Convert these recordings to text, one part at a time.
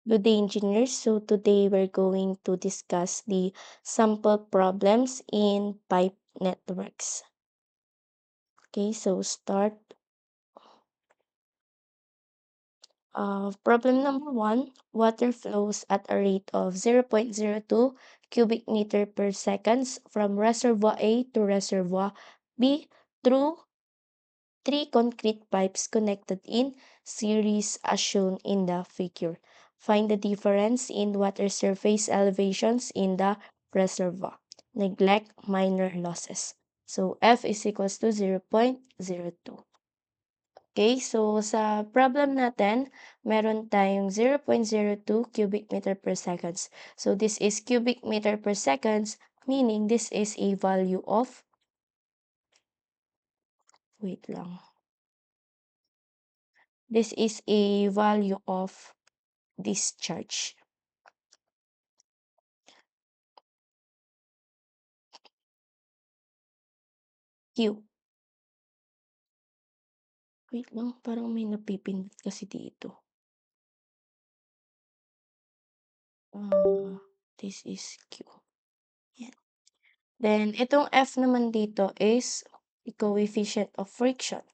Good day, engineers. So today we're going to discuss the sample problems in pipe networks. Okay, so start. Problem number 1, water flows at a rate of 0.02 cubic meter per seconds from reservoir A to reservoir B through 3 concrete pipes connected in series as shown in the figure. Find the difference in water surface elevations in the reservoir. Neglect minor losses. So F is equals to 0.02. Okay, so sa problem natin, meron tayong 0.02 cubic meter per seconds. So this is cubic meter per seconds, meaning this is a value of, wait lang, this is a value of discharge. Q. Wait lang, parang may napipindot kasi dito. This is Q. Yan. Then, itong F naman dito is the coefficient of friction.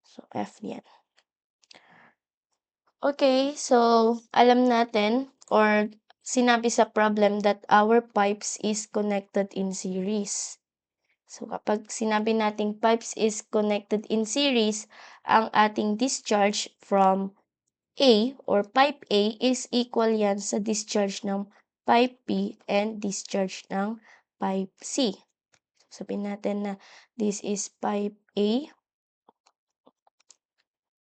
So, F yan. Okay, so alam natin or sinabi sa problem that our pipes is connected in series. So kapag sinabi nating pipes is connected in series, ang ating discharge from A or pipe A is equal yan sa discharge ng pipe B and discharge ng pipe C. Sabihin natin na this is pipe A,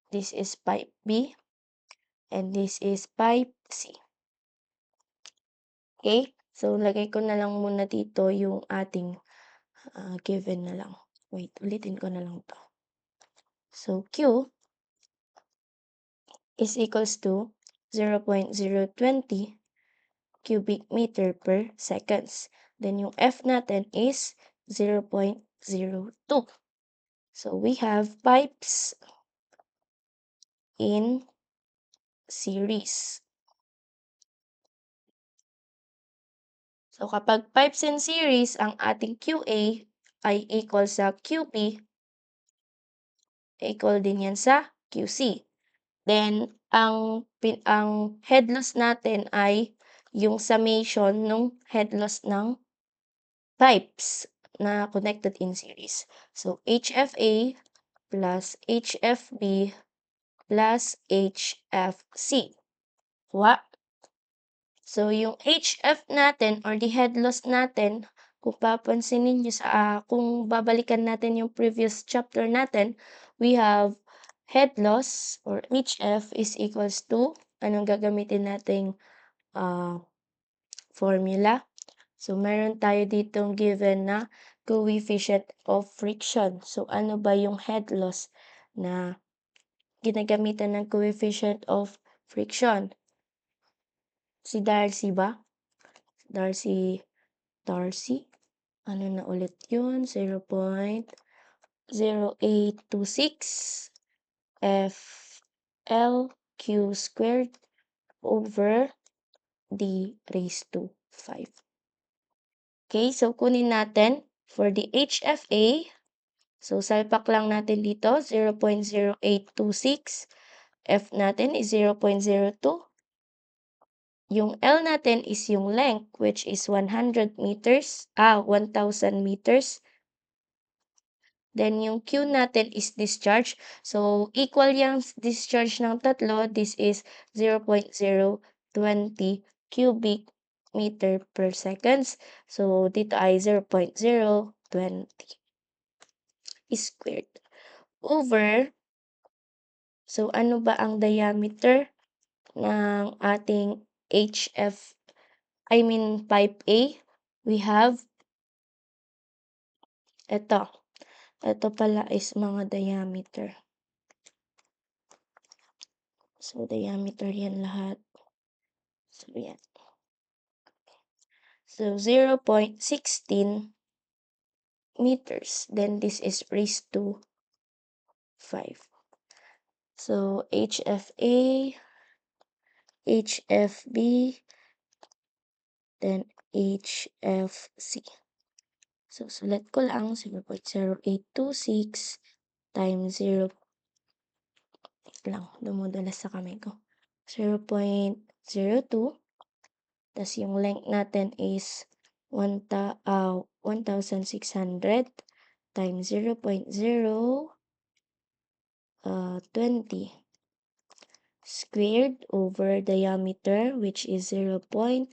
this is pipe B, and this is pipe C. Okay? So, lagay ko na lang muna dito yung ating given na lang. Wait, ulitin ko na lang to. So, Q is equals to 0.020 cubic meter per seconds. Then, yung F natin is 0.02. So, we have pipes in series. So, kapag pipes in series, ang ating QA ay equal sa QP, equal din yan sa QC. Then, ang head loss natin ay yung summation ng head loss ng pipes na connected in series. So, HFA plus HFB plus HFC. Kuha. So, yung HF natin or the head loss natin, kung papansin ninyo kung babalikan natin yung previous chapter natin, we have head loss or HF is equals to, anong gagamitin nating formula? So, meron tayo ditong given na coefficient of friction. So, ano ba yung head loss na ginagamitan ng coefficient of friction? Si Darcy ba? Darcy, ano na ulit yun? 0.0826 FLQ squared over D raised to 5. Okay, so kunin natin for the HFA. So, salpak lang natin dito, 0.0826. F natin is 0.02. Yung L natin is yung length, which is 100 meters, 1,000 meters. Then, yung Q natin is discharge. So, equal yung discharge ng tatlo. This is 0.020 cubic meter per seconds. So, dito ay 0.020 squared over, so ano ba ang diameter ng ating pipe A? We have, ito pala is mga diameter. So, diameter yan lahat. So, yan. So, 0.16 meters. Then, this is raised to 5. So, HFA HFB, then HFC. So, sulat ko lang 0.0826 times 0 lang, dumudulas sa kamay ko. 0.02, tas yung length natin is 1,600 times 0.020 squared over diameter, which is 0.20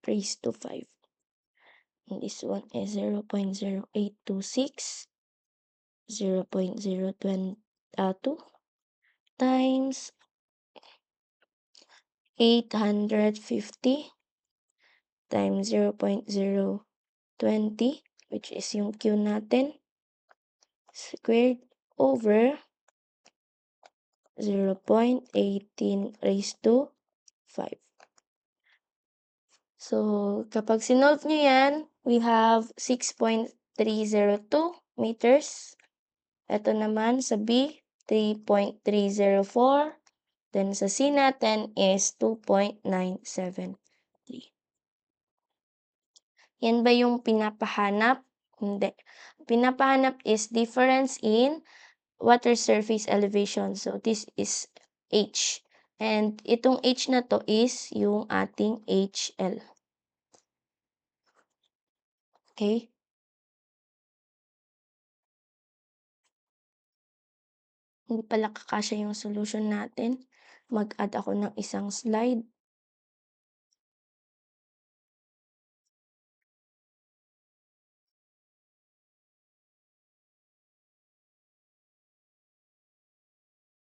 raised to 5. And this one is 0.0826, 0.022 times 850 times 0.020, which is yung Q natin, squared over 0.18 raised to 5. So, kapag sinolve nyo yan, we have 6.302 meters. Ito naman sa B, 3.304. Then sa C natin is 2.973. Yan ba yung pinapahanap? Hindi. Pinapahanap is difference in water surface elevation. So, this is H. And itong H na to is yung ating HL. Okay? Hindi pala kakasya yung solution natin. Mag-add ako ng isang slide.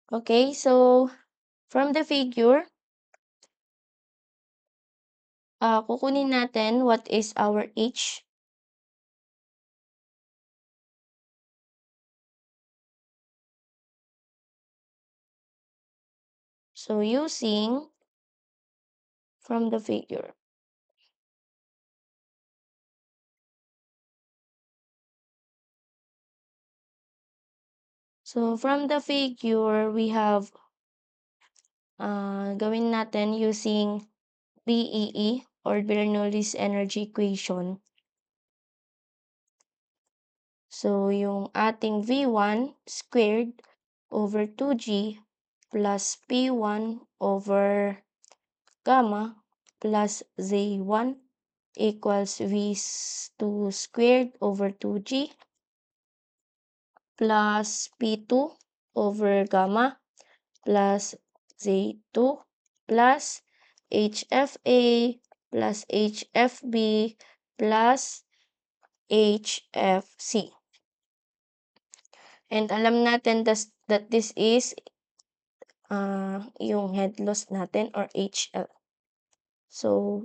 Okay, so from the figure, kukunin natin what is our H. So using from the figure. So from the figure, we have gawin natin using BEE or Bernoulli's energy equation. So yung ating V1 squared over 2G plus P1 over gamma plus Z1 equals V2 squared over 2G plus P2 over gamma plus Z2 plus HFA plus HFB plus HFC. And alam natin that this is yung head loss natin or HL. So,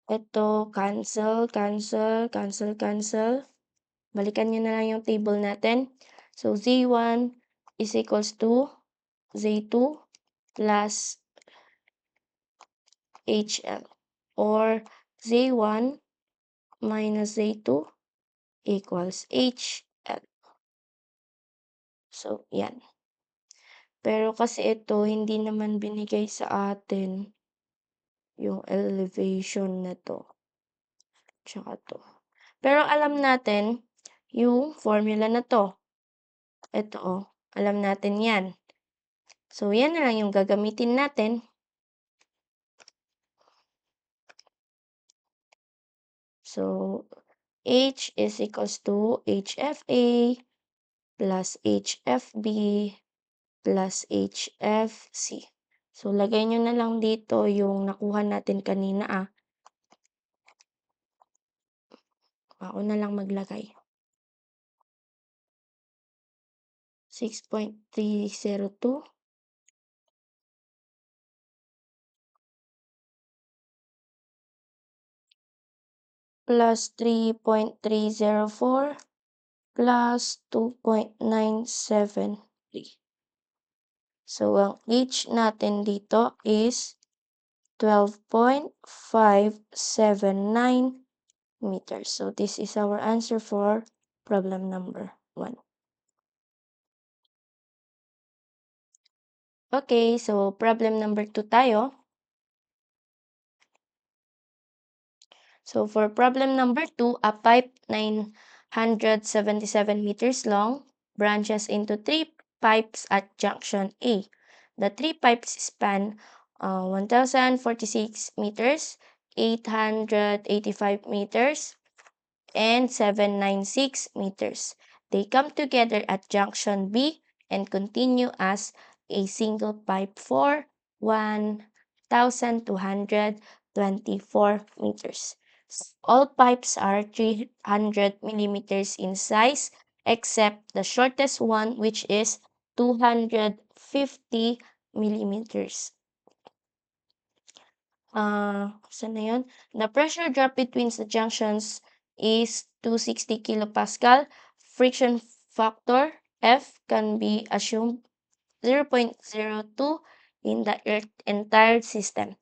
ito cancel, cancel, cancel, cancel. Balikan nyo na lang yung table natin. So, Z1 is equals to Z2 plus HL or Z1 minus Z2 equals HL. So, yan. Pero kasi ito, hindi naman binigay sa atin yung elevation na to. Tsaka to. Pero alam natin yung formula na to. Ito, alam natin yan. So, yan na lang yung gagamitin natin. So, H is equals to HFA plus HFB plus HFC. So, lagay nyo na lang dito yung nakuha natin kanina. Ako na lang maglagay. 6.302 plus 3.304 plus 2.973. So, ang H natin dito is 12.579 meters. So, this is our answer for problem number 1. Okay, so problem number 2 tayo. So for problem number 2, a pipe 977 meters long branches into three pipes at junction A. The three pipes span 1,046 meters, 885 meters, and 796 meters. They come together at junction B and continue as a single pipe for 1,224 meters. All pipes are 300 millimeters in size except the shortest one, which is 250 millimeters. Saan na yun? The pressure drop between the junctions is 260 kilopascal. Friction factor F can be assumed 0.02 in the entire system.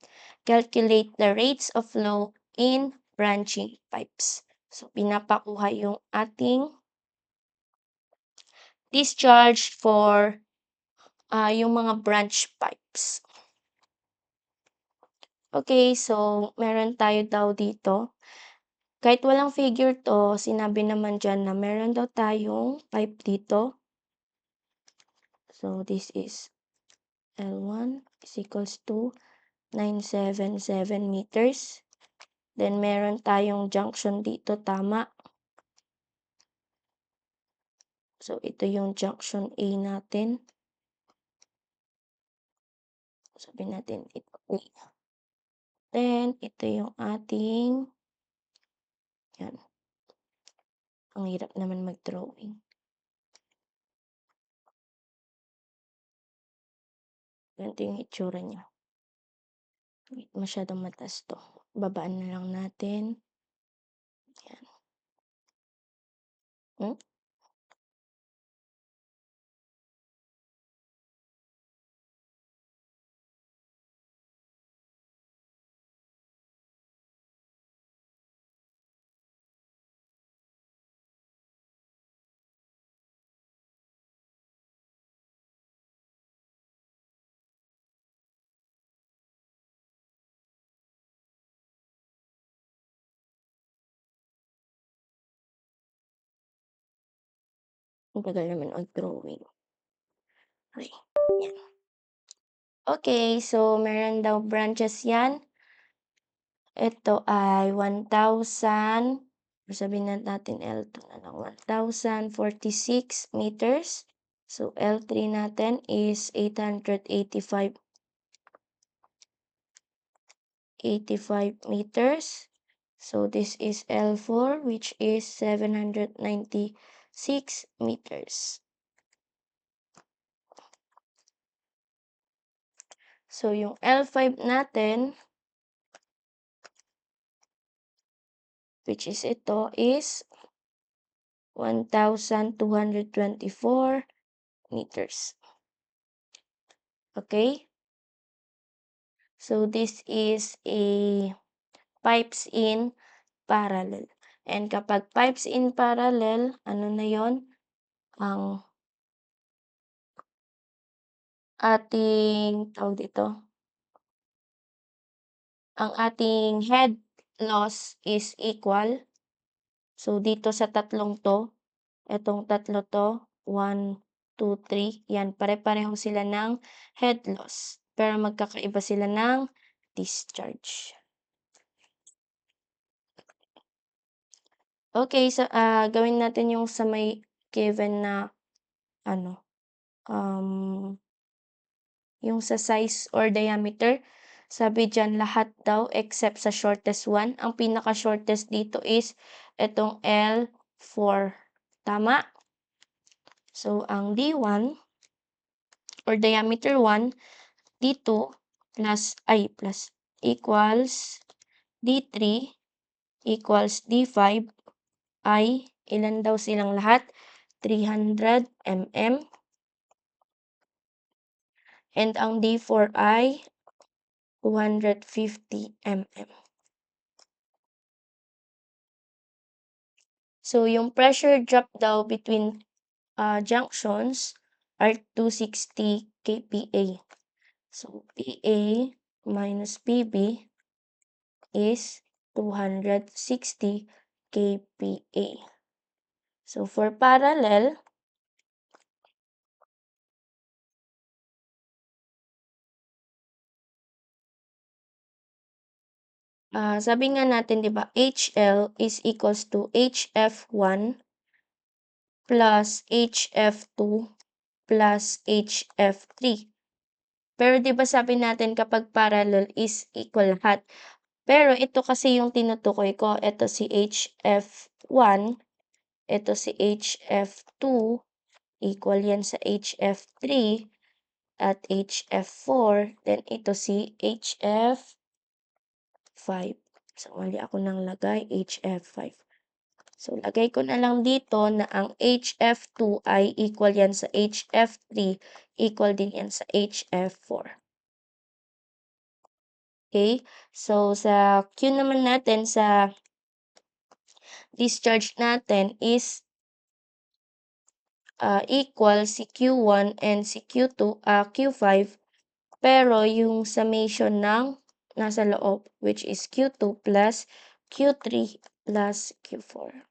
Calculate the rates of flow in branching pipes. So, pinapakuha yung ating discharge for yung mga branch pipes. Okay, so meron tayo daw dito. Kahit walang figure 'to, sinabi naman diyan na meron daw tayong pipe dito. So, this is L1 is equals to 977 meters. Then, meron tayong junction dito, tama. So, ito yung junction A natin. Sabihin natin ito A. Then, ito yung ating, yan. Ang hirap naman mag-drawing. Ganito yung itsura niya. Masyadong mataas to. Babaan na lang natin. Yan. Hmm? Ang tagal naman mag-drawing. Okay. Yan. Okay, so meron daw branches yan. Ito ay 1,000, sabihin na natin L2 na lang, 1,046 meters. So, L3 natin is 885 meters. So, this is L4, which is 796 meters. So, yung L5 natin, which is ito, is 1,224 meters. Okay? So, this is a pipes in parallel. And kapag pipes in parallel, ano na yon? Ang ating, tawag dito, ang ating head loss is equal. So, dito sa tatlong to, etong tatlo to, 1, 2, 3, yan, pare-pareho sila ng head loss. Pero magkakaiba sila ng discharge. Okay, so gawin natin yung sa may given na ano, yung sa size or diameter. Sabi diyan lahat daw except sa shortest one. Ang pinaka-shortest dito is itong L4. Tama? So, ang D1 or diameter 1, D2 plus equals D3 equals D5 ay ilan daw silang lahat? 300 mm. And ang D4 ay 250 mm. So, yung pressure drop daw between junctions are 260 kPa. So, PA minus PB is 260 kPa. So, for parallel, sabi nga natin 'di ba, HL is equals to HF1 plus HF2 plus HF3. Pero 'di ba sabi natin kapag parallel is equal lahat. Pero ito kasi yung tinutukoy ko, ito si HF1, ito si HF2, equal yan sa HF3 at HF4, then ito si HF5. So, mali ako nang lagay, HF5. So, lagay ko na lang dito na ang HF2 ay equal yan sa HF3, equal din yan sa HF4. Okay? So, sa Q naman natin, sa discharge natin is equal si Q1 and si Q5, pero yung summation ng nasa loob, which is Q2 plus Q3 plus Q4.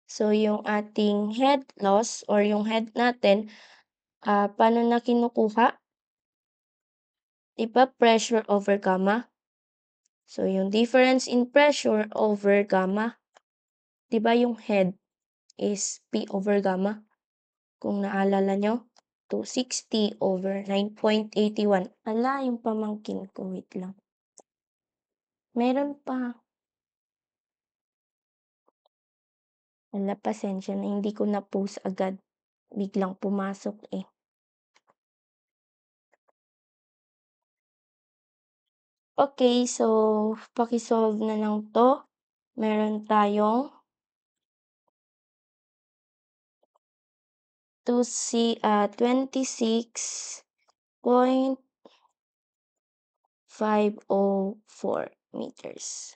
So, yung ating head loss or yung head natin, paano na kinukuha? Diba pressure over gamma? So, yung difference in pressure over gamma, diba yung head is P over gamma? Kung naalala nyo, 260 over 9.81. Ala, yung pamangkin ko, wait lang. Meron pa. Ala, pasensya na, hindi ko na-post agad. Biglang pumasok eh. Okay, so, pakisolve na lang to. Meron tayong 26.504 meters.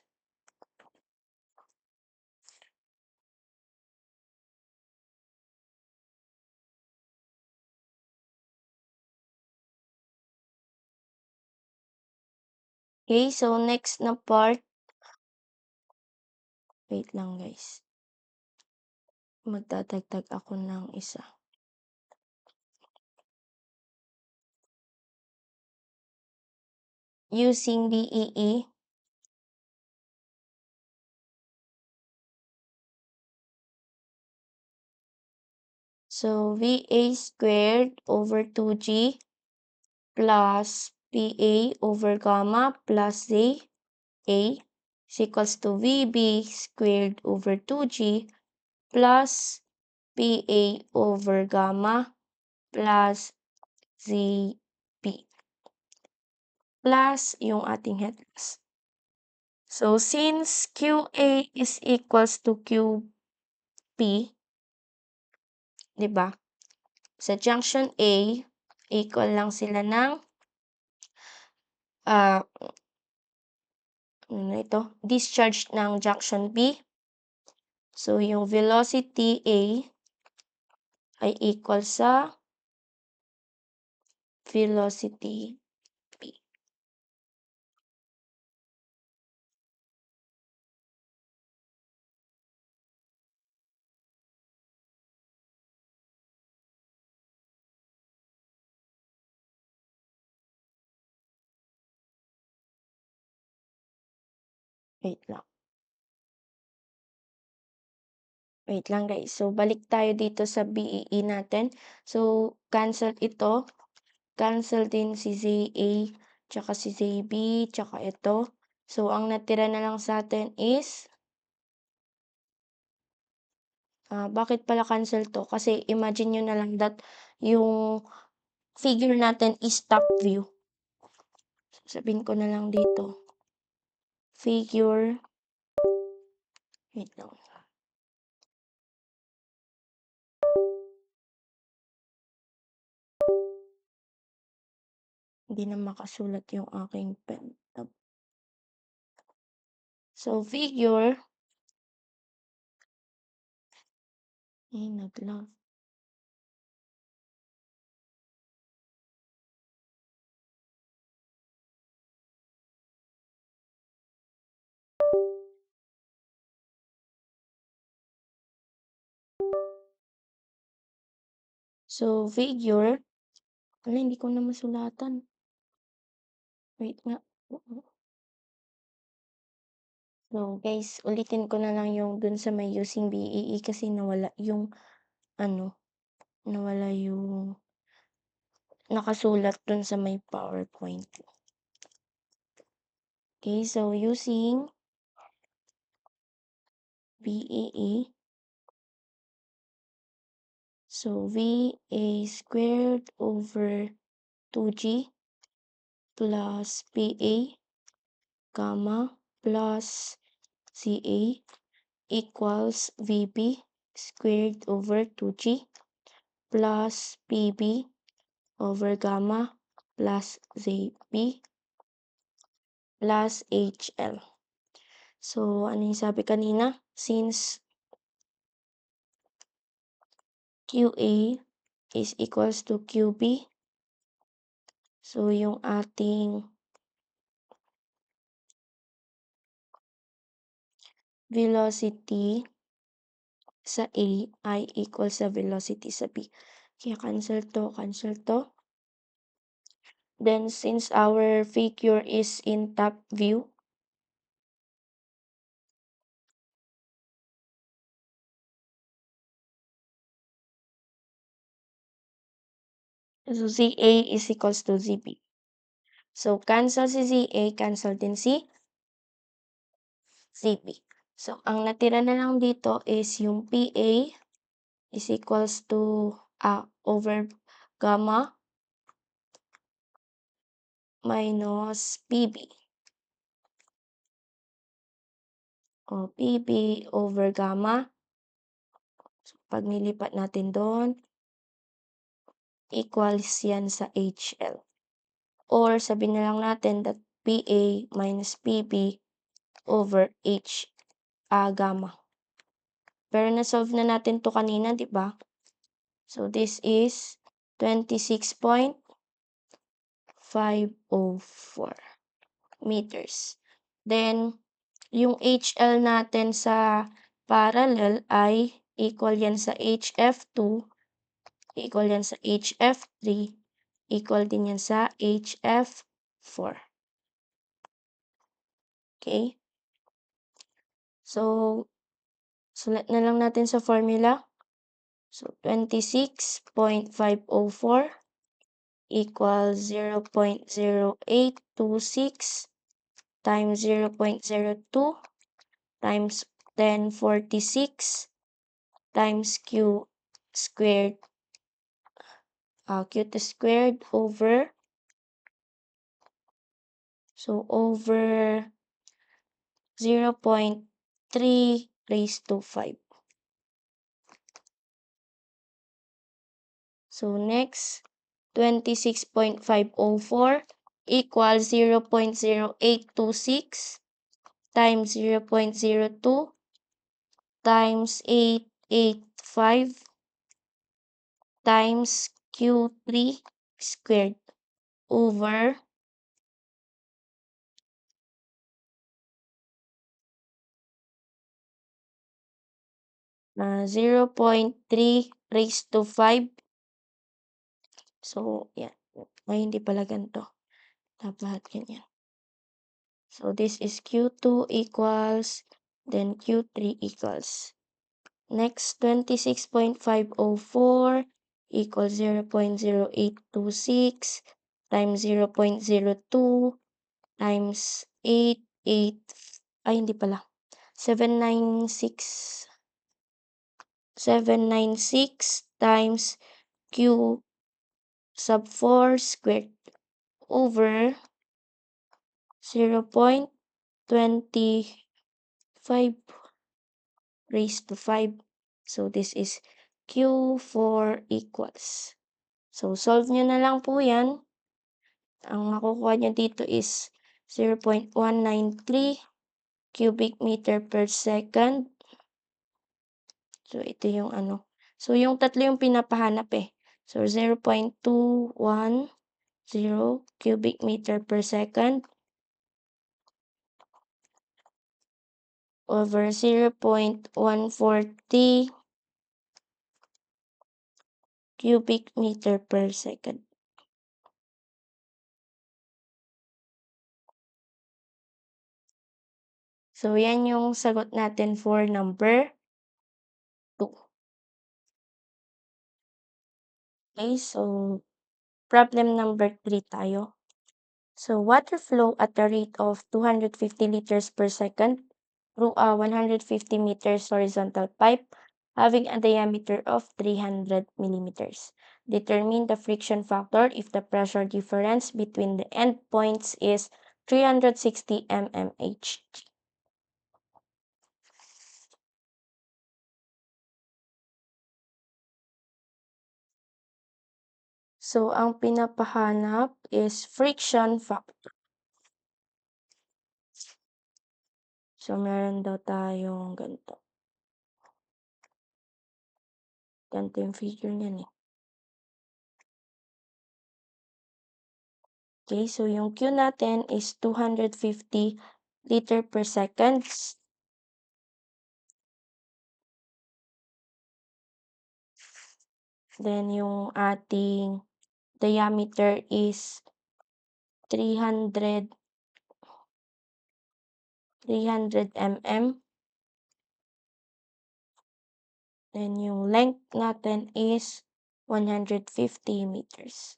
Okay, so next na part. Wait lang guys. Magdadagdag ako ng isa. Using BEE. So, VA squared over 2G plus PA over gamma plus ZA is equals to VB squared over 2G plus PA over gamma plus ZB plus yung ating head loss. So, since QA is equals to QP, di ba? Sa junction A, equal lang sila ng discharge ng junction B. So, yung velocity A ay equal sa velocity B. Wait lang. Wait lang guys. So, balik tayo dito sa BEE natin. So, cancel ito. Cancel din si ZA, tsaka si ZB, tsaka ito. So, ang natira na lang sa atin is, bakit pala cancel to? Kasi imagine nyo na lang that yung figure natin is top view. So, sabihin ko na lang dito. Figure, wait lang. Hindi na makasulat yung aking pen tab. So, figure, naglag. So, figure, hala hindi ko na masulatan. Wait nga. So, guys, ulitin ko na lang yung dun sa may using BEE kasi nawala yung ano, nawala yung nakasulat dun sa may PowerPoint. Okay, so using BEE, so VA squared over 2G plus PA, gamma plus CA equals VB squared over 2G plus PB over gamma plus ZB plus HL. So, ano yung sabi kanina? Since QA is equals to QB, so yung ating velocity sa A ay equal sa velocity sa B. Kaya cancel to, cancel to. Then, since our figure is in top view, so ZA is equals to ZB. So, cancel si ZA, cancel din si ZB. So, ang natira na lang dito is yung PA is equals to over gamma minus PB. O, PB over gamma. So, pag nilipat natin doon, equals yan sa HL. Or sabihin na lang natin that PA minus PB over gamma. Pero na-solve na natin to kanina, di ba? So, this is 26.504 meters. Then, yung HL natin sa parallel ay equal yan sa HF2, equal yan sa HF3, equal din yan sa HF4. Okay? So, sulat na lang natin sa formula. So, 26.504 equals 0.0826 times 0.02 times 1046 times Q squared, Q squared over, so over 0.3 raised to 5. So next, 26.504 equals 0.0826 times 0.02 times 885 times Q3 squared over 0.3 raised to 5. So, yan. Ay, hindi pala ganito. Dapat ganyan. So, this is Q2 equals, then Q3 equals. Next, 26.504 equals 0.0826 times 0.02 times 88, ay hindi pala, 796 times Q sub 4 squared over 0.25 raised to 5. So, this is Q4 equals. So, solve nyo na lang po yan. Ang makukuha nyo dito is 0.193 cubic meter per second. So, ito yung ano. So, yung tatlo yung pinapahanap eh. So, 0.210 cubic meter per second over 0.140 cubic meter per second. So, yan yung sagot natin for number 2. Okay, so problem number 3 tayo. So, water flow at the rate of 250 liters per second through a 150 meters horizontal pipe having a diameter of 300 millimeters. Determine the friction factor if the pressure difference between the endpoints is 360 mmHg. So, ang pinapahanap is friction factor. So, meron daw tayong ganito. Ganito yung figure niyan eh. Okay, so yung Q natin is 250 liter per seconds. Then, yung ating diameter is 300 mm. Then, yung length natin is 150 meters.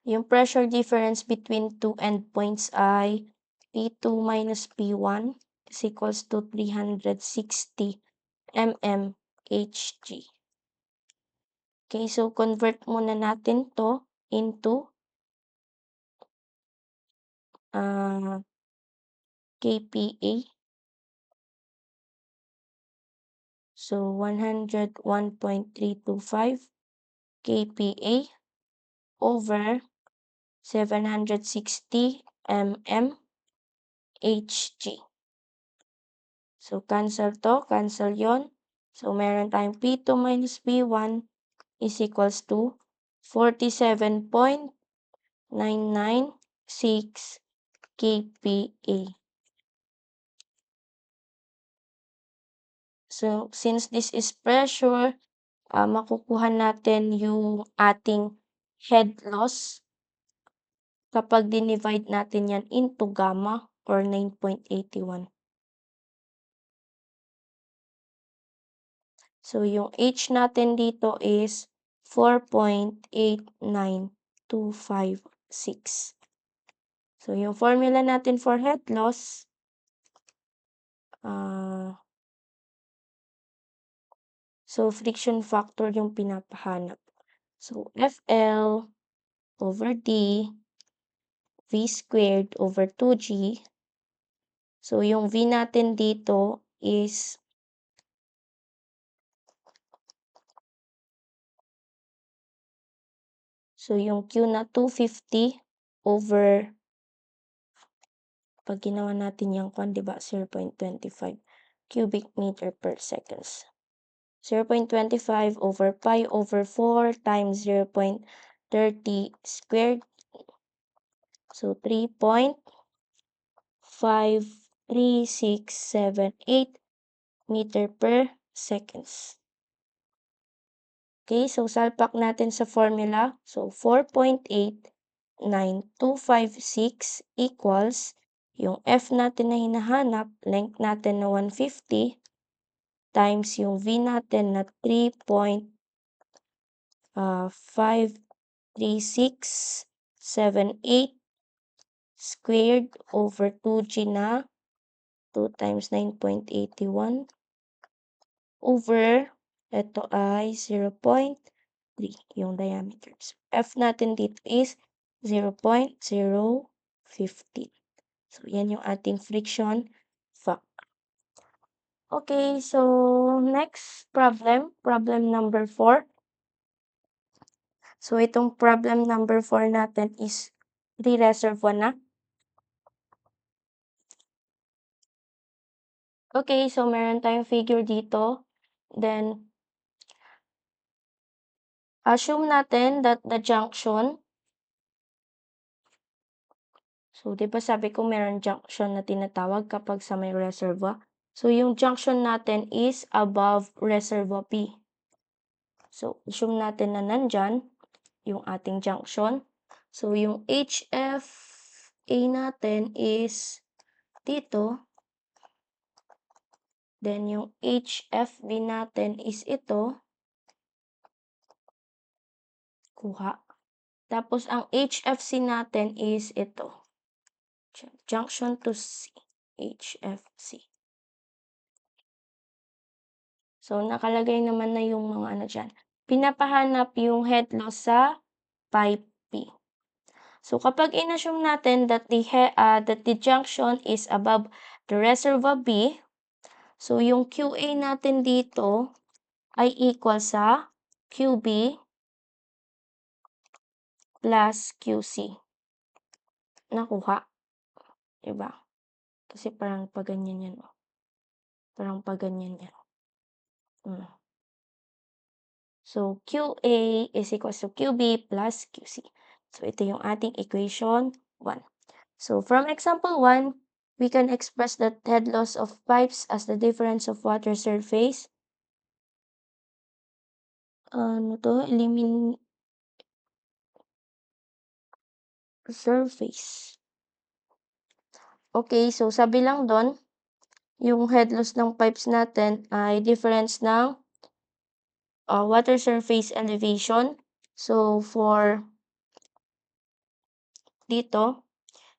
Yung pressure difference between two endpoints ay P2 minus P1 is equals to 360 mmHg. Okay, so convert muna natin to into kPa. So, 101.325 kPa over 760 mmHg. So, cancel to, cancel yon. So, meron tayong P2 minus P1 is equals to 47.996 kPa. So, since this is pressure, makukuha natin yung ating head loss kapag dinivide natin yan into gamma or 9.81. So, yung H natin dito is 4.89256. So, yung formula natin for head loss, so friction factor yung pinapahanap. So, FL over D, V squared over 2G. So, yung V natin dito is so yung Q na 250 over pag ginawa natin yung kwan, diba, 0.25 cubic meter per seconds. 0.25 over pi over 4 times 0.30 squared. So, 3.53678 meter per seconds. Okay, so salpak natin sa formula. So, 4.89256 equals yung F natin na hinahanap, length natin na 150, times yung V natin na 3.53678 squared over 2G na 2 times 9.81 over, ito ay 0.3 yung diameter. So, F natin dito is 0.015. So, yan yung ating friction factor. Okay, so next problem, problem number 4. So, itong problem number 4 natin is re-reservoir na. Okay, so meron tayong figure dito. Then, assume natin that the junction, So, 'di ba sabi ko meron junction na tinatawag kapag sa may reservoir? So, yung junction natin is above reservoir B. So, assume natin na nandyan yung ating junction. So, yung HFA natin is dito. Then, yung HFB natin is ito. Kuha. Tapos, ang HFC natin is ito. Junction to C. HFC. So, nakalagay naman na yung mga ano dyan. Pinapahanap yung head loss sa pipe P. So, kapag in-assume natin that the junction is above the reservoir B, so yung QA natin dito ay equal sa QB plus QC. Nakuha. Diba? Kasi parang paganyan yan. Oh. Parang paganyan yan. So, QA is equals to QB plus QC. So, ito yung ating equation 1. So, from example 1, we can express the head loss of pipes as the difference of water surface. Surface. Okay, so sabi lang doon, yung head loss ng pipes natin ay difference ng water surface elevation. So, for dito,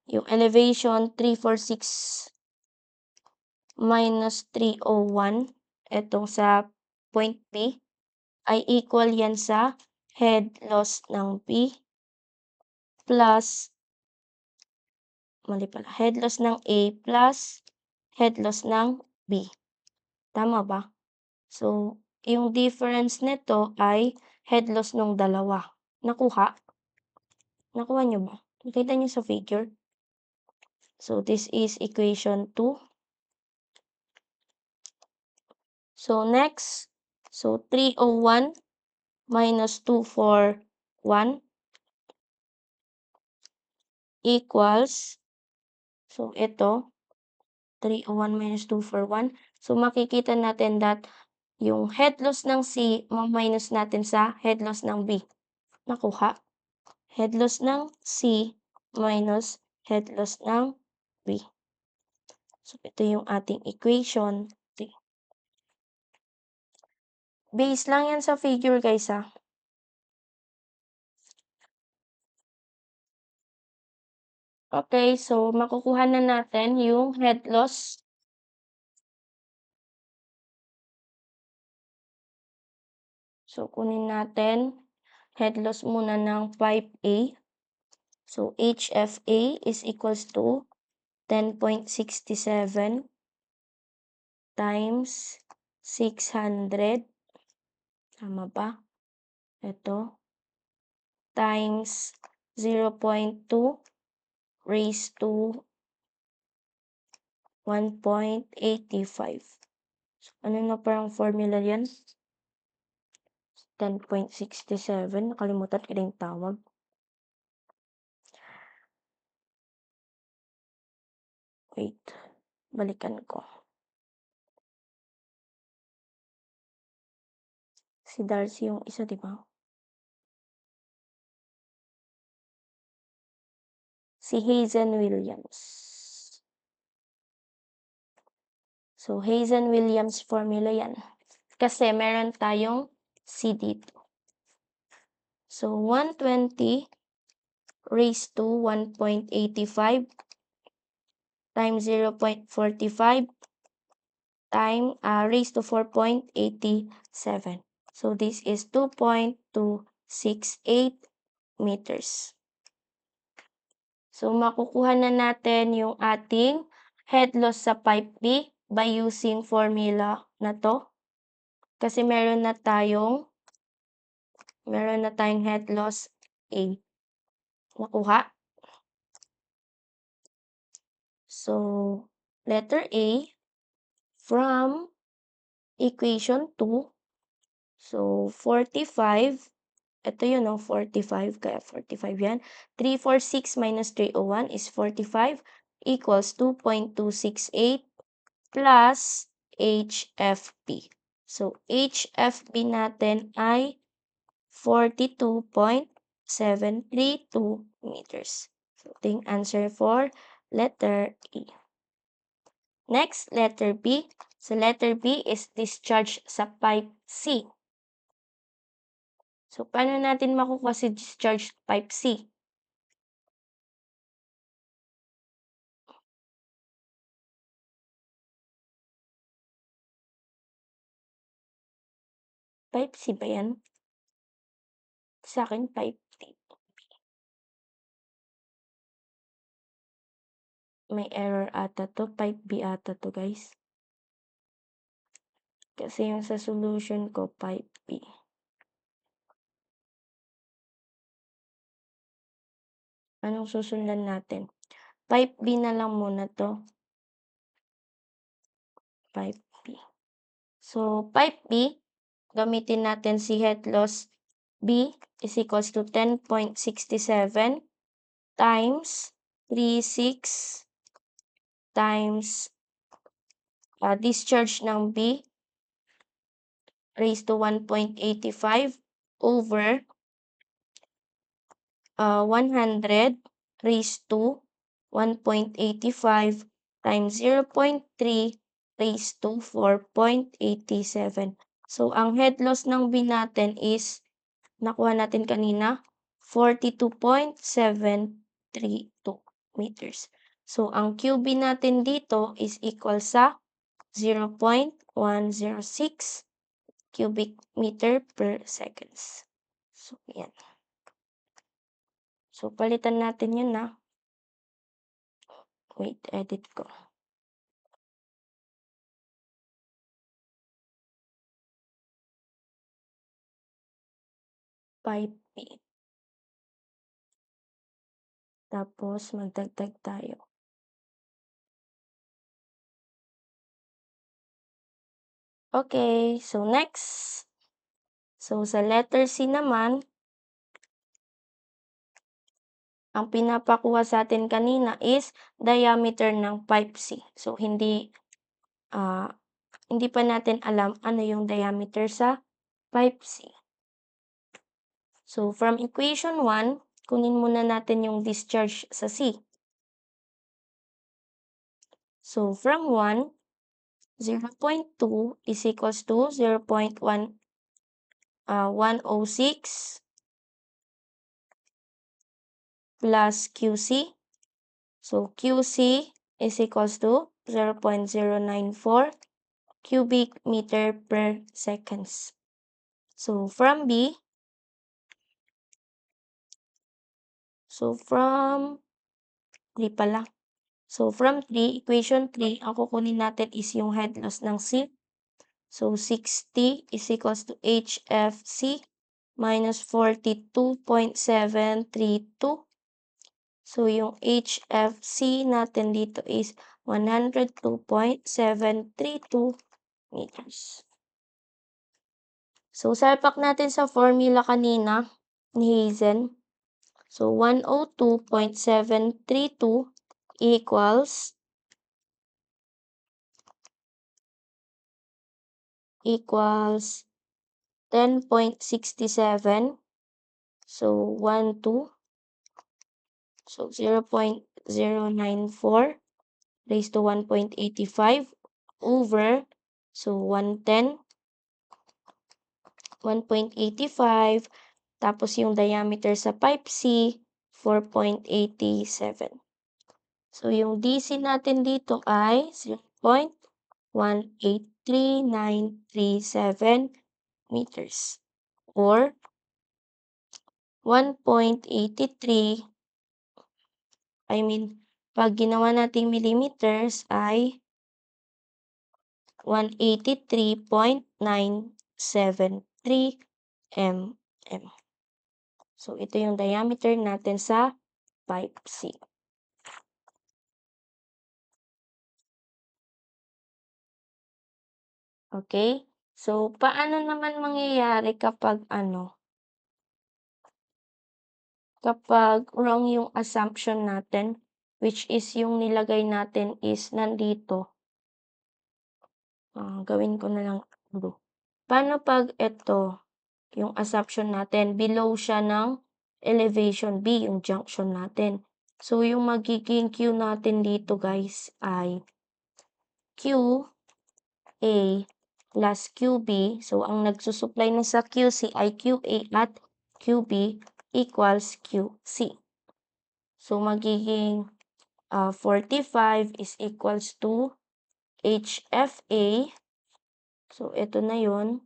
yung elevation 346 minus 301, etong sa point P, ay equal yan sa head loss ng P plus, mali pala, head loss ng A plus head loss ng B. Tama ba? So, yung difference nito ay head loss ng dalawa. Nakuha? Nakuha nyo ba? Nakita nyo sa figure? So, this is equation 2. So, next, so 301 minus 241 equals, so ito, 301 minus 241. So, makikita natin that yung head loss ng C, minus natin sa head loss ng B. Nakuha. Head loss ng C minus head loss ng B. So, ito yung ating equation 3. Base lang yan sa figure, guys, ha. Okay, so makukuha na natin yung head loss. So, kunin natin head loss muna ng pipe A. So, HFA is equals to 10.67 times 600. Tama ba? Ito. Times 0.2 raised to 1.85. So, ano na parang formula yan? 10.67. Nakalimutan ko na yung tawag. Wait. Balikan ko. Si Darcy yung isa, di ba? Si Hazen Williams. So, Hazen Williams formula yan. Kasi meron tayong C dito. So, 120 raised to 1.85 times 0.45 time raised to 4.87. So, this is 2.268 meters. So, makukuha na natin yung ating head loss sa pipe B by using formula na to. Kasi meron na tayong head loss A. Nakuha? So, letter A from equation 2. So, 45 ito yun, 45, kaya 45 yan. 346 minus 301 is 45 equals 2.268 plus HFP. So, HFP natin ay 42.732 meters. So, ito yung answer for letter E. Next, letter B. So, letter B is discharge sa pipe C. So, paano natin makukuha si discharge pipe C? Pipe C ba yan? Sa akin, pipe D. May error ata to. Pipe B ata to, guys. Kasi yung sa solution ko, pipe B. Anong susundan natin? Pipe B na lang muna to. Pipe B. So, pipe B, gamitin natin si head loss B is equals to 10.67 times 36 times discharge ng B raised to 1.85 over 100 raised to 1.85 times 0.3 raised to 4.87. So, ang head loss ng B natin is, nakuha natin kanina, 42.732 meters. So, ang QB natin dito is equal sa 0.106 cubic meter per seconds. So, yan. So, palitan natin yun na. Wait, edit ko. Pipe B. Tapos, magdagdag tayo. Okay, so next. So, sa letter C naman, ang pinapakuha sa atin kanina is diameter ng pipe C. So, hindi pa natin alam ano yung diameter sa pipe C. So, from equation 1, kunin muna natin yung discharge sa C. So, from 1, 0.2 is equals to 0.106 plus QC. So, QC is equals to 0.094 cubic meter per seconds. So, from B, from 3, equation 3, ang kukunin natin is yung head loss ng C. So, 60 is equals to HFC minus 42.732. So, yung HFC natin dito is 102.732 meters. So, salpak natin sa formula kanina ni Hazen. So, 102.732 equals 10.67. So, 12. So, 0.094 raised to 1.85 over, so 110, 1.85, tapos yung diameter sa pipe C, 4.87. So, yung DC natin dito ay 0.183937 meters or 1.83, pag ginawa nating millimeters ay 183.973 mm. So, ito yung diameter natin sa pipe C. Okay? So, paano naman mangyayari kapag kapag wrong yung assumption natin, which is yung nilagay natin is nandito, gawin ko na lang blue. Paano 'pag ito, yung assumption natin below siya ng elevation B, yung junction natin. So, yung magiging Q natin dito guys ay QA plus QB. So, ang nagsusupply na sa QC ay QA at QB equals QC. So, magiging 45 is equals to HFA. So, ito na yun.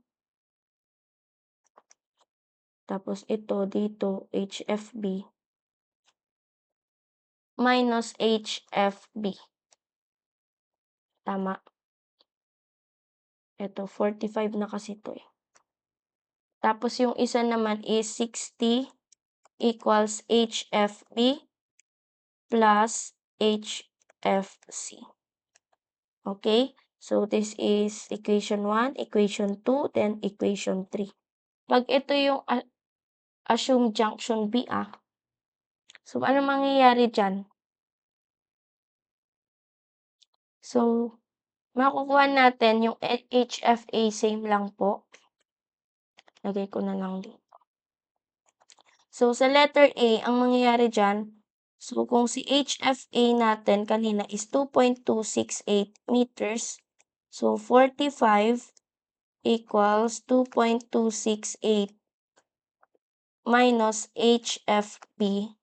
Tapos ito dito, HFB minus HFB. Tama. Ito, 45 na kasi ito eh. Tapos yung isa naman is 60 equals HFB plus HFC. Okay? So, this is equation 1, equation 2, then equation 3. Pag ito yung assume junction B so, ano mangyayari dyan? So, makukuha natin yung HFA same lang po. Lagay ko na lang dito. So, sa letter A, ang mangyayari dyan, so kung si HFA natin kanina is 2.268 meters, so 45 equals 2.268 minus HFB.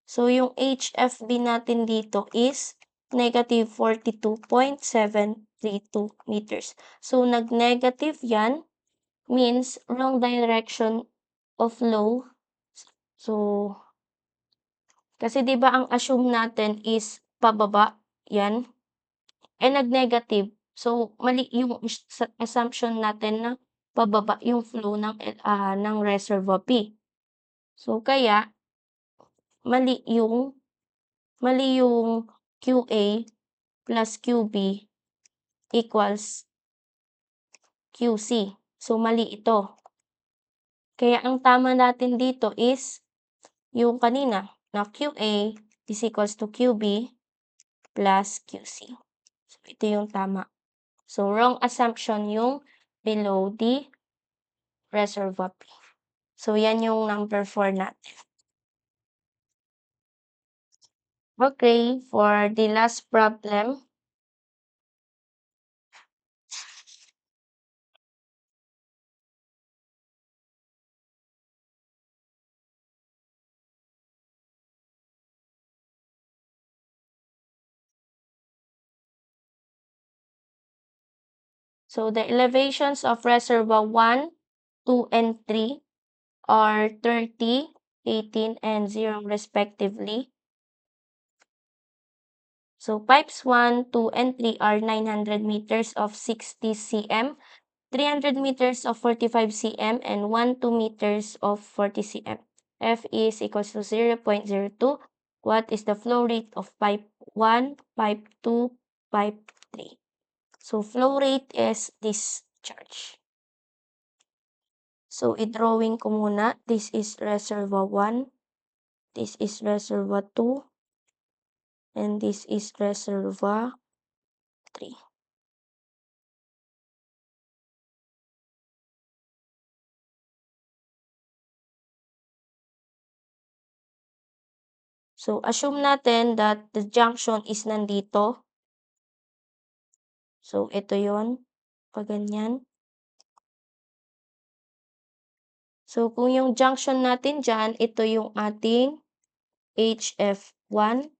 So, yung HFB natin dito is negative 42.732 meters. So, nag-negative yan, means wrong direction of flow. So, kasi 'di ba ang assume natin is pababa, yan, nag-negative. So, mali yung assumption natin na pababa yung flow ng reservoir B. So, kaya mali yung QA plus QB equals QC. So, mali ito. Kaya ang tama natin dito is yung kanina na QA is equals to QB plus QC. So, ito yung tama. So, wrong assumption yung below the reservoir P. So, yan yung number 4 natin. Okay, for the last problem, so the elevations of reservoir 1, 2, and 3 are 30, 18, and 0 respectively. So pipes 1, 2, and 3 are 900 meters of 60 cm, 300 meters of 45 cm, and 2 meters of 40 cm. F is equals to 0.02. What is the flow rate of pipe 1, pipe 2, pipe 3? So flow rate is discharge. So i-drawing ko muna. This is reservoir 1. This is reservoir 2. And this is reservoir 3. So, assume natin that the junction is nandito. So, ito yon pag ganyan. So, kung yung junction natin dyan, ito yung ating HF1.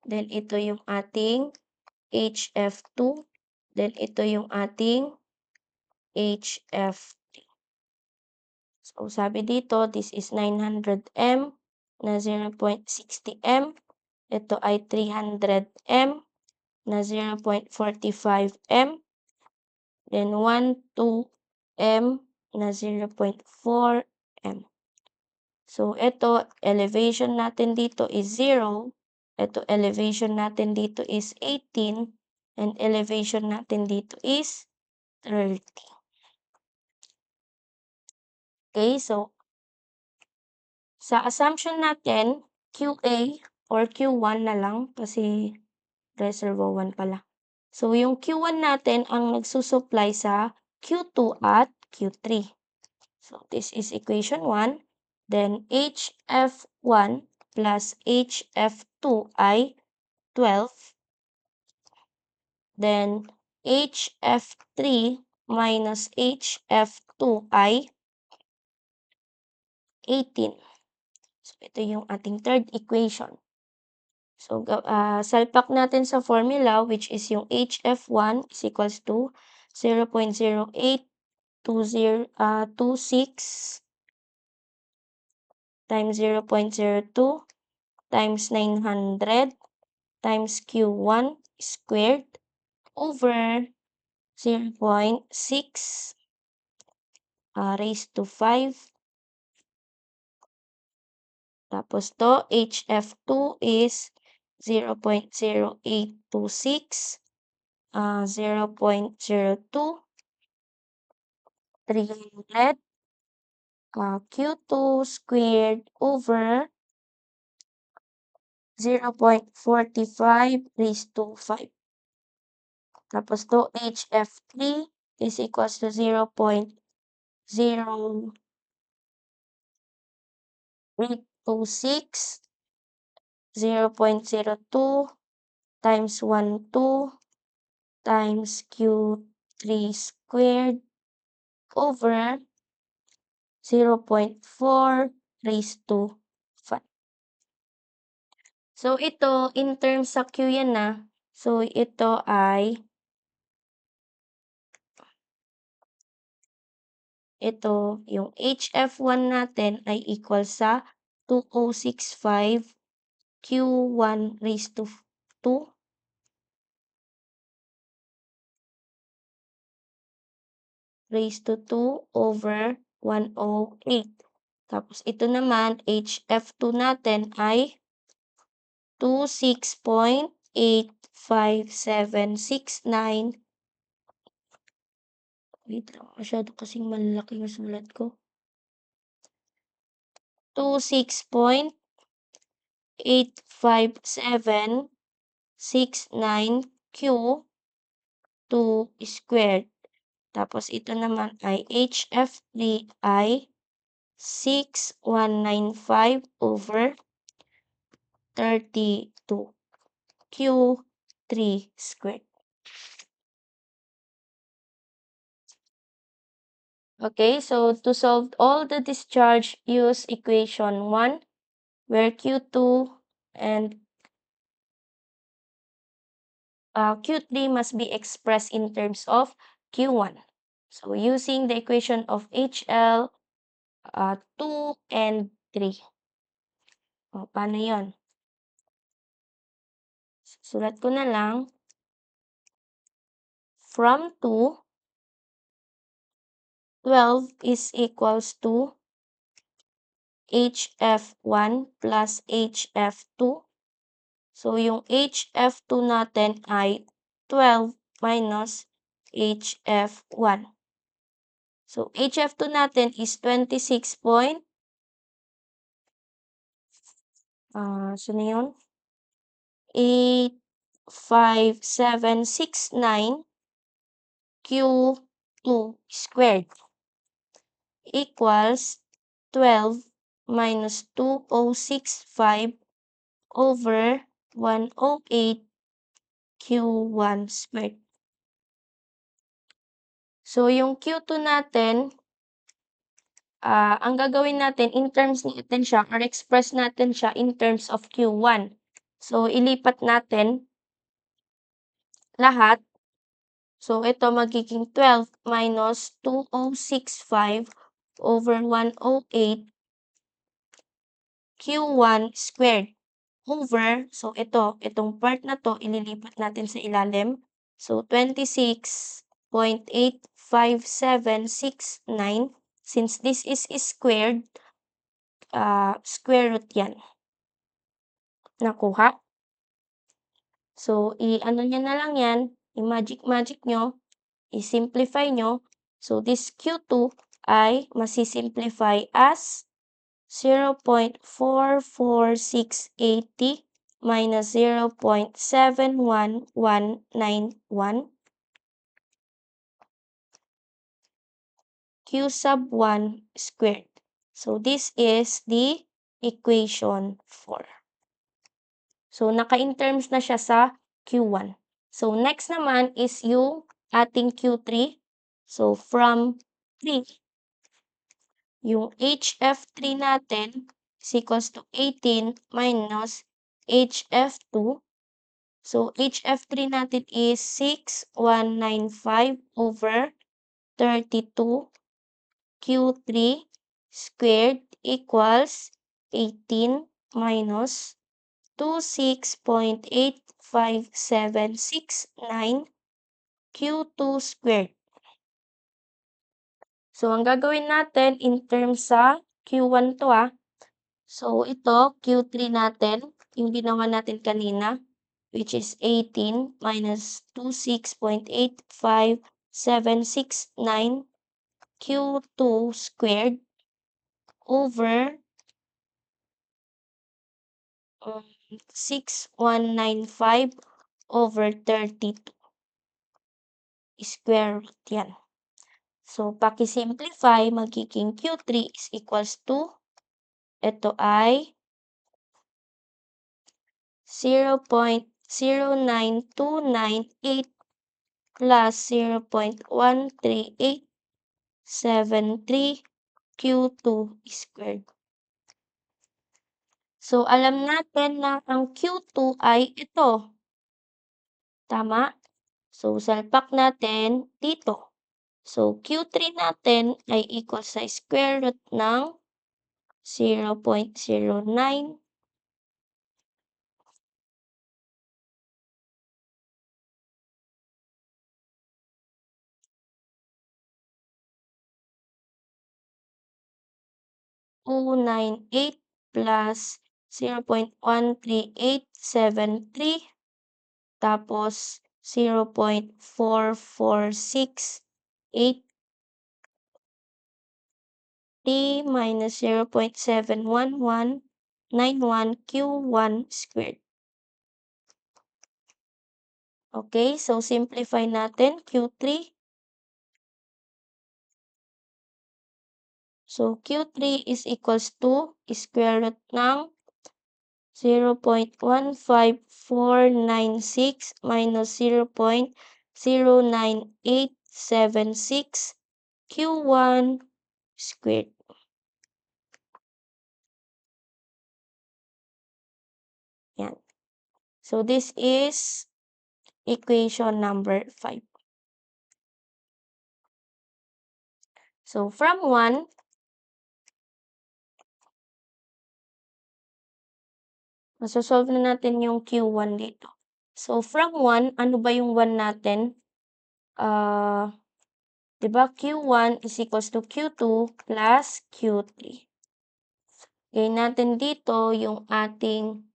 Then, ito yung ating HF2. Then, ito yung ating HF3. So, sabi dito, this is 900 M na 0.60 M. Ito ay 300 M na 0.45 M. Then 1, 2 M na 0.4 M. So, ito, elevation natin dito is 0. Ito, elevation natin dito is 18. And elevation natin dito is 30. Okay, so Sa assumption natin, QA or Q1 na lang kasi reservoir 1 pala. So, yung Q1 natin ang nagsusupply sa Q2 at Q3. So, this is equation 1. Then, HF1 plus HF2 ay 12. Then, HF3 minus HF2 ay 18. So, ito yung ating third equation. So, salpak natin sa formula which is yung HF1 is equals to 0.0826 times 0.02 times 900 times Q1 squared over 0.6 raised to 5. Tapos to, HF2 is 0.0826, 0.02, 300, Q2 squared over 0.45 raised to 5. Tapos to, HF3 is equals to 0.0826, 0.02 times 12 times Q3 squared over 0.4 raised to 5. So, ito, in terms sa Q yan na. So, ito ay, ito, yung HF1 natin ay equal sa 2065 Q1 raised to 2 raised to 2 over 108. Tapos, ito naman, HF2 natin ay 26.85769. Wait lang, masyado kasing malaki yung sulat ko. 26.85769 Q2 squared. Tapos ito naman ay HF3 ay 6195 over 32 Q3 squared. Okay, so to solve all the discharge, use equation 1 where Q2 and Q3 must be expressed in terms of Q1. So, using the equation of HL 2 and 3. O, paano yun? Sulat ko na lang. From 2, 12 is equals to HF1 plus HF2. So, yung HF2 natin ay 12 minus HF1. So, HF2 natin is 26 point, so na yun? 85769 Q2 squared equals 12 minus 2065 over 108 Q1 squared. So, yung Q2 natin, ang gagawin natin in terms natin siya or express natin siya in terms of Q1. So, ilipat natin lahat. So, ito magiging 12 minus 2065 over 108 Q1 squared over, so itong part na to, ililipat natin sa ilalim. So, 26.85769. Since this is squared, square root yan. Nakuha? So, i-ano nyo na lang yan, i-magic nyo, i-simplify nyo. So, this Q2 ay masisimplify as 0.44680 minus 0.71191 q sub 1 squared. So, this is the equation 4. So, naka-in terms na siya sa Q1. So, next naman is yung ating Q3. So, from 3, yung HF3 natin is equals to 18 minus HF2. So, HF3 natin is 6195 over 32 Q3 squared equals 18 minus 26.85769 Q2 squared. So, ang gagawin natin in terms sa Q1 to So, ito, Q3 natin, yung ginawa natin kanina, which is 18 minus 26.85769 Q2 squared over 6195 over 32 square root yan. So, paki-simplify, magiging Q3 is equals to, ito ay 0.09298 plus 0.13873 Q2 squared. So, alam natin na ang Q2 ay ito. Tama? So, salpak natin dito. So, Q3 natin ay equal sa square root ng 0.09 298 plus 0.13873 tapos 0.4468 t minus 0.71191 q1 squared. Okay, so simplify natin q3. So, q3 is equals to square root ng 0.15496 minus 0.09876 q1 squared. Yan. So, this is equation number 5. So, from 1, masosolve na natin yung Q1 dito. So, from 1, ano ba yung 1 natin? Diba Q1 is equals to Q2 plus Q3. Gawin natin dito yung ating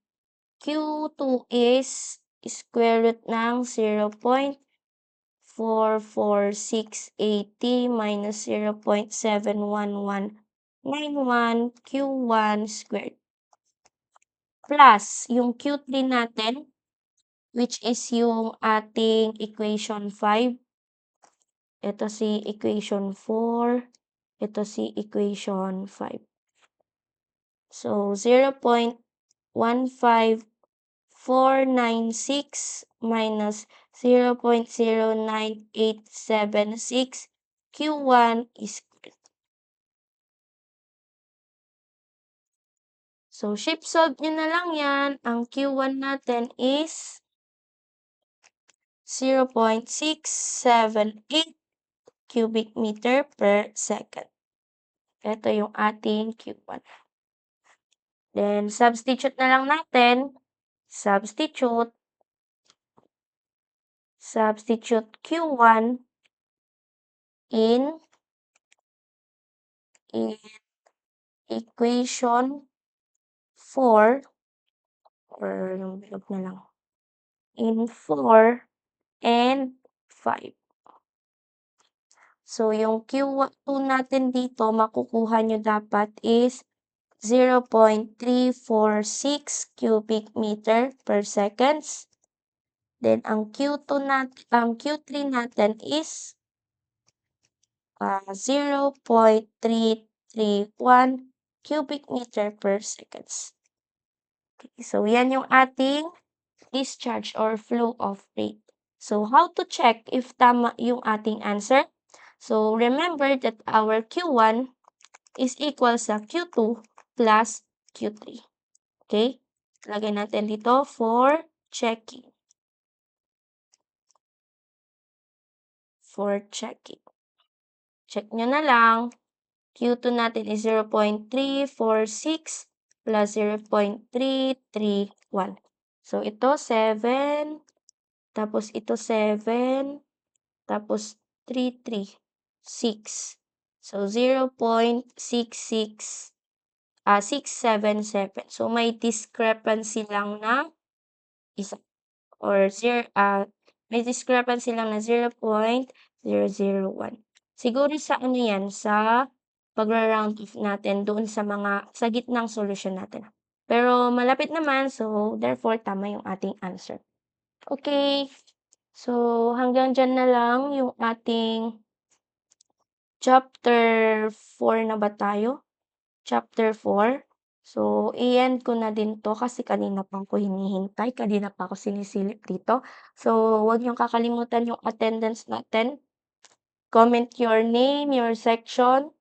Q2 is square root ng 0.44680 minus 0.71191 Q1 squared. Plus, yung Q3 natin, which is yung ating equation 5. Ito si equation 4. Ito si equation 5. So, 0.15496 minus 0.09876 Q1 is squared. So, shape solve nyo na lang yan. Ang Q1 natin is 0.678 cubic meter per second. Ito yung ating Q1. Then, substitute na lang natin. Substitute Q1 in equation 4 or yung bilog na lang. In 4 and 5. So, yung Q2 natin dito, makukuha nyo dapat is 0.346 cubic meter per seconds. Then ang Q3 natin is 0.331 cubic meter per seconds. Okay, so yan yung ating discharge or flow of rate. So how to check if tama yung ating answer? So remember that our Q1 is equal sa Q2 plus Q3. Okay? Lagay natin dito for checking. Check nyo na lang. Q2 natin is 0.346 plus 0.331. So, ito 7, tapos ito 7, tapos 336. So, 677. So, may discrepancy lang na isa or may discrepancy lang na 0.001. Siguro sa ano yan, sa pagra-round off natin doon sa gitnang solusyon natin. Pero malapit naman, so therefore tama yung ating answer. Okay, so hanggang dyan na lang yung ating chapter 4 na ba tayo? Chapter 4. So, i-end ko na din to kasi kanina pa ako hinihintay, kanina pa ako sinisilip dito. So, huwag niyong kakalimutan yung attendance natin. Comment your name, your section,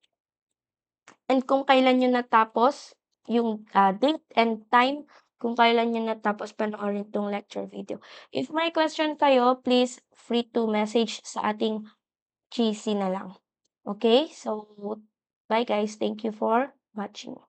and kung kailan nyo natapos, yung date and time, kung kailan nyo natapos panoorin tong lecture video. If may question kayo, please free to message sa ating GC na lang. Okay? So, bye guys. Thank you for watching.